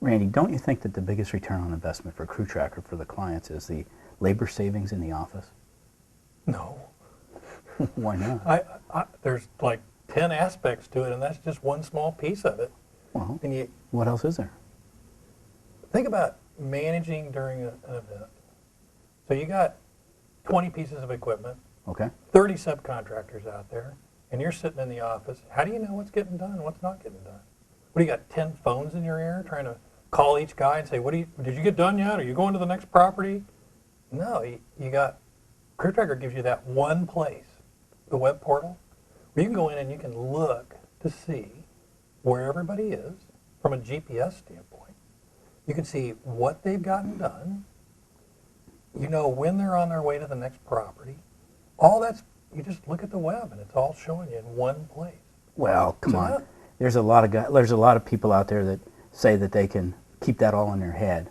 Randy, don't you think that the biggest return on investment for CrewTracker for the clients is the labor savings in the office? No. Why not? There's like 10 aspects to it, and that's just one small piece of it. Well, And what else is there? think about managing during an event. So you got 20 pieces of equipment, Okay. 30 subcontractors out there, and you're sitting in the office. How do you know what's getting done and what's not getting done? What do you got, 10 phones in your ear trying to call each guy and say, did you get done yet? Are you going to the next property? No, you got, CrewTracker gives you that one place, the web portal, where you can go in and you can look to see where everybody is from a GPS standpoint. You can see what they've gotten done. You know when they're on their way to the next property. All that's, you just look at the web and it's all showing you in one place. Well, come on. There's a lot of people out there that say that they can keep that all in their head.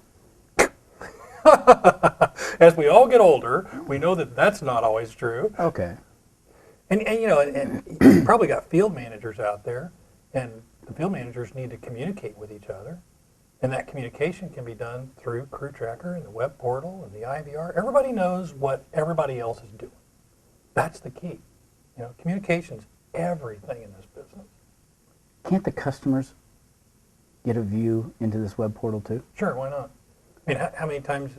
As we all get older, we know that that's not always true. Okay. And you probably got field managers out there, and the field managers need to communicate with each other. And that communication can be done through CrewTracker and the web portal and the IVR. Everybody knows what everybody else is doing. That's the key. Communication's everything in this business. Can't the customers get a view into this web portal too? Sure, why not? I mean, how many times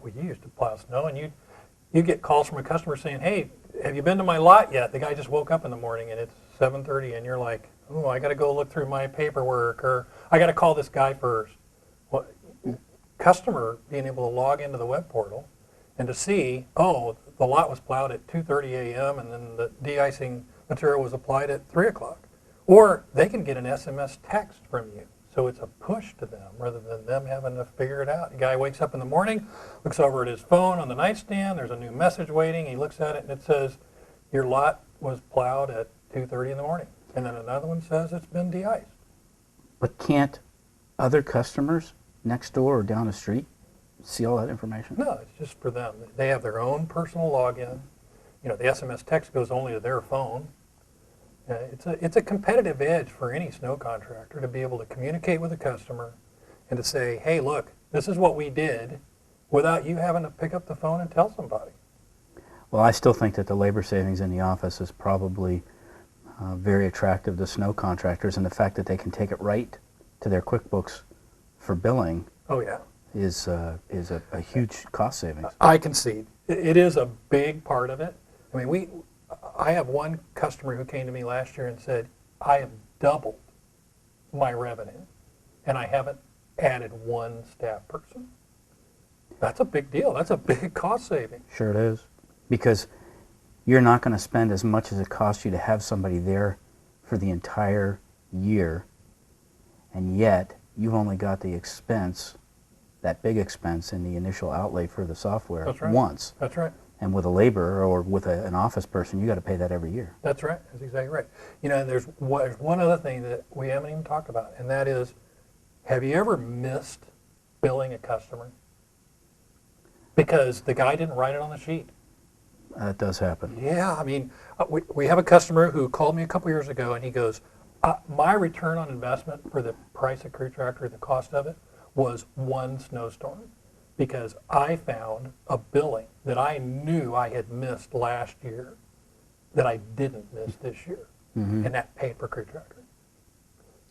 we used to plow snow, and you get calls from a customer saying, "Hey, have you been to my lot yet?" The guy just woke up in the morning and it's 7:30, and you're like, "Oh, I got to go look through my paperwork," or "I got to call this guy first." Well, customer being able to log into the web portal and to see, oh, the lot was plowed at 2:30 a.m. and then the de-icing material was applied at 3 o'clock. Or they can get an SMS text from you. So it's a push to them rather than them having to figure it out. The guy wakes up in the morning, looks over at his phone on the nightstand, there's a new message waiting, he looks at it and it says, your lot was plowed at 2:30 in the morning. And then another one says it's been de-iced. But can't other customers next door or down the street see all that information? No, it's just for them. They have their own personal login. The SMS text goes only to their phone. It's a competitive edge for any snow contractor to be able to communicate with a customer and to say, hey, look, this is what we did, without you having to pick up the phone and tell somebody. Well, I still think that the labor savings in the office is probably very attractive to snow contractors, and the fact that they can take it right to their QuickBooks for billing is a huge cost savings. I concede. It is a big part of it. I mean, I have one customer who came to me last year and said, I have doubled my revenue, and I haven't added one staff person. That's a big deal. That's a big cost saving. Sure it is. Because you're not going to spend as much as it costs you to have somebody there for the entire year, and yet you've only got the expense, that big expense in the initial outlay for the software once. That's right. And with a laborer or with an office person, you got to pay that every year. That's right. That's exactly right. And there's one other thing that we haven't even talked about, and that is, have you ever missed billing a customer because the guy didn't write it on the sheet? That does happen. Yeah, I mean, we have a customer who called me a couple years ago, and he goes, my return on investment for the price of CrewTracker, the cost of it, was one snowstorm, because I found a billing that I knew I had missed last year that I didn't miss this year, and that paid for CrewTracker.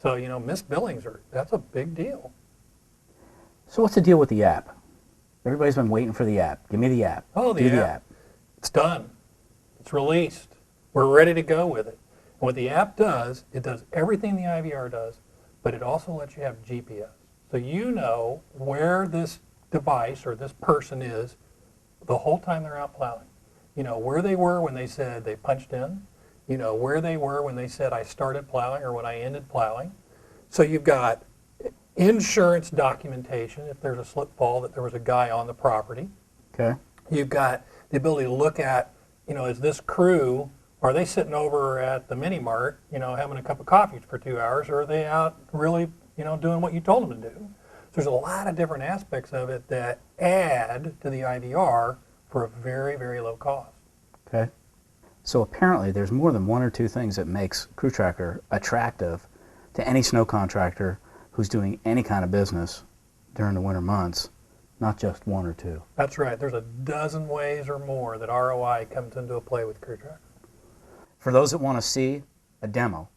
So, missed billings that's a big deal. So what's the deal with the app? Everybody's been waiting for the app. Give me the app. Oh, the app. It's done. It's released. We're ready to go with it. And what the app does, it does everything the IVR does, but it also lets you have GPS. So you know where this device or this person is the whole time they're out plowing. You know where they were when they said they punched in. You know where they were when they said I started plowing or when I ended plowing. So you've got insurance documentation if there's a slip fall that there was a guy on the property. Okay. You've got the ability to look at, is this crew, are they sitting over at the mini mart, having a cup of coffee for 2 hours, or are they out really, doing what you told them to do? So there's a lot of different aspects of it that add to the IVR for a very, very low cost. Okay. So apparently there's more than one or two things that makes CrewTracker attractive to any snow contractor who's doing any kind of business during the winter months, not just one or two. That's right. There's a dozen ways or more that ROI comes into a play with CrewTracker. For those that want to see a demo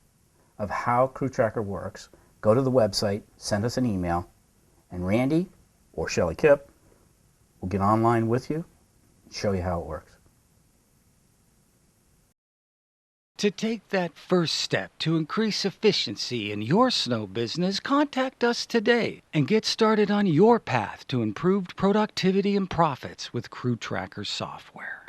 of how CrewTracker works, go to the website, send us an email, and Randy or Shelly Kipp will get online with you and show you how it works. To take that first step to increase efficiency in your snow business, contact us today and get started on your path to improved productivity and profits with CrewTracker software.